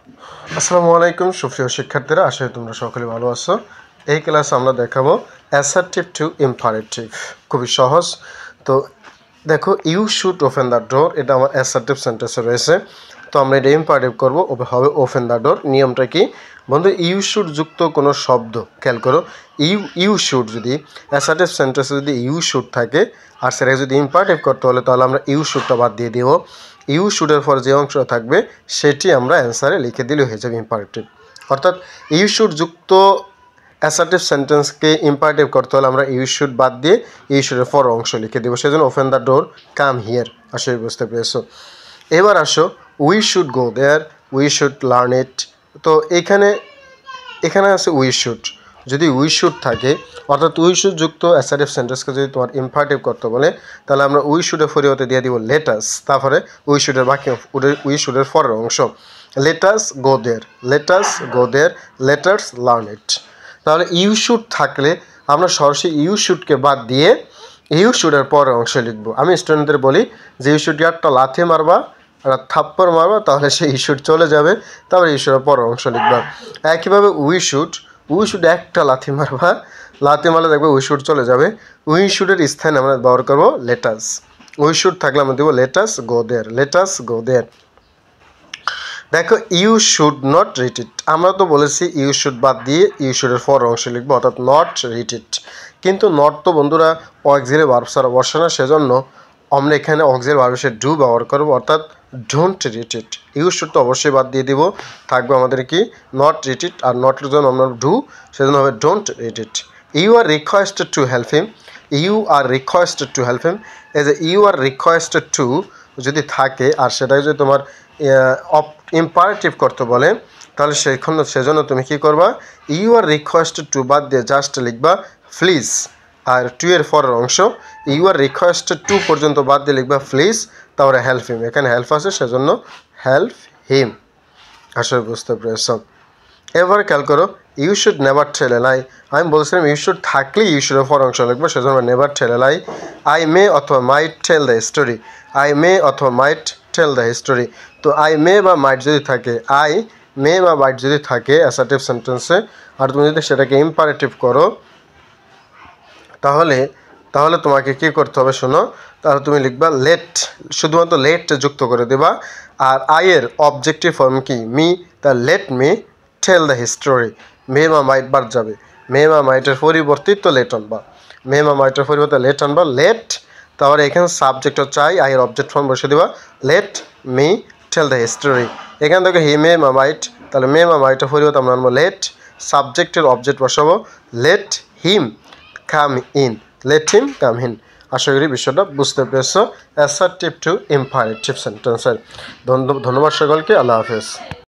আসসালামু আলাইকুম সুপ্রিয় শিক্ষার্থীরা, আশা করি তোমরা সকলে ভালো আছো। এই ক্লাসে আমরা দেখাবো অ্যাসার্টিভ টু ইম্পারেটিভ। খুবই সহজ। তো দেখো, you should open the door, এটা আমার অ্যাসার্টিভ সেন্টেন্সে রয়েছে। তো আমরা এটা ইম্পারেটিভ করবো, হবে ওপেন দ্য ডোর। নিয়মটা কি বন্ধু, ইউ শুড যুক্ত কোনো শব্দ, খেয়াল করো, ইউ শুড যদি অ্যাসার্টিভ সেন্টেন্সে যদি ইউ শুড থাকে আর সেটাকে যদি ইম্পারেটিভ করতে হলে তাহলে আমরা ইউ শুডটা বাদ দিয়ে দিব। ইউ শুডের পর যে অংশ থাকবে সেটি আমরা অ্যান্সারে লিখে দিলে হয়ে যাবে ইম্পারেটিভ। অর্থাৎ ইউ শুড যুক্ত অ্যাসার্টিভ সেন্টেন্সকে ইম্পারেটিভ করতে হলে আমরা ইউ শুড বাদ দিয়ে ইউ শুডের পর অংশ লিখে দেবো। সেজন্য open the door, come here. আসলে বুঝতে পেরেছো। এবার আসো, we should go there, we should learn it. তো এখানে আছে উই শুড। যদি উই শুড থাকে, অর্থাৎ উই শুড যুক্ত অ্যাসার্টিভ সেন্টেন্সকে যদি তোমার ইম্পারেটিভ করতে বলে তাহলে আমরা উই শুডের পরিবর্তে দিয়ে দিব লেটাস। তারপরে উই শুডের বাকি উই শুডের পরের অংশ, let's go there, let's go there, let's learn it. তাহলে ইউ শুড থাকলে আমরা সরাসরি ইউ শুডকে বাদ দিয়ে ইউ শুডের পরের অংশ লিখবো। আমি স্টুডেন্টদের বলি যে ইউ শুড একটা লাথি মারবা, একটা থাপ্পড় মারবা, তাহলে সেই ইউ শুড চলে যাবে, তারপরে ইউ শুডের পরের অংশ লিখবা। একইভাবে উই শুড একটা লাথি মারবা, লাথি মারলে দেখবে উই শুড চলে যাবে। উই শুডের স্থানে আমরা ব্যবহার করবো লেটাস। উই শুড থাকলে আমরা দেবো let us go there, let's go there. দেখো, you should not read it, আমরা তো বলেছি ইউ শুড বাদ দিয়ে ইউ শুডের পর অংশ লিখবো, অর্থাৎ নট রিড ইট। কিন্তু নট তো বন্ধুরা অক্সিলারি ভার্ব ছাড়া বসে না, সেজন্য আমরা এখানে অক্সিলারি ভার্ব হিসেবে ডু ব্যবহার করবো, অর্থাৎ don't read it. You should তো অবশ্যই বাদ দিয়ে দিব, থাকবে আমাদের কি নট রিড ইট, আর নটের জন্য আমরা ডু, সেজন্য হবে don't read it. You are requested to help him, you are requested to help him. এই যে ইউ আর রিকোয়েস্টেড টু যদি থাকে আর সেটাকে যদি তোমার ইম্পারেটিভ করতে বলে তাহলে সেজন্য তুমি কি করবা, ইউ আর রিকোয়েস্টেড টু বাদ দিয়ে জাস্ট লিখবা প্লিজ, আর টু এর পরের অংশ ইউ আর রিকোয়েস্টেড টু পর্যন্ত বাদ দিয়ে লিখবা প্লিজ, তারপরে হেল্প হিম। এখানে হেল্প আছে সেজন্য হেল্প হিম। আসলে বুঝতে পেরেছ। এবার খেয়াল করো, ইউ শুড নেভার টেল এ লাই। আমি বলছিলাম ইউ শুড থাকলে ইউ শুডের পর অংশ লিখবো, সেজন্য never tell A lie. I may অথবা might tell the story, I may অথবা মাইট টেল দ্য স্টোরি। তো আই মে বা মাইট যদি থাকে, আই মে বা মাইট যদি থাকে অ্যাসার্টিভ সেন্টেন্সে, আর তুমি যদি সেটাকে ইম্পারেটিভ করো তাহলে তোমাকে কী করতে হবে শোনো, তাহলে তুমি লিখবা লেট, শুধুমাত্র লেট যুক্ত করে দেবা। আর আইয়ের অবজেক্টিভ ফর্ম কি মি, তা let me tell the history. May বা মাইট বাদ যাবে, মে বা মাইটের পরিবর্তিত লেট আনবা, মে বা মাইটের পরিবর্তে লেট আনবা, লেট। তাহলে এখানে সাবজেক্ট হচ্ছে আইয়ের অবজেক্ট ফর্ম বসে দেবা let me tell the history. এখান থেকে হি মে বা মাইট, তাহলে মে বা মাইটের পরিবর্তে আমরা আনবো লেট, সাবজেক্টের অবজেক্ট বসাবো let him come in, let him come in. আশা করি বিষয়টা বুঝতে পেরেছো অ্যাসার্টিভ টু ইম্পারেটিভ সেন্টেন্সের। ধন্যবাদ সকলকে, আল্লাহ হাফেজ।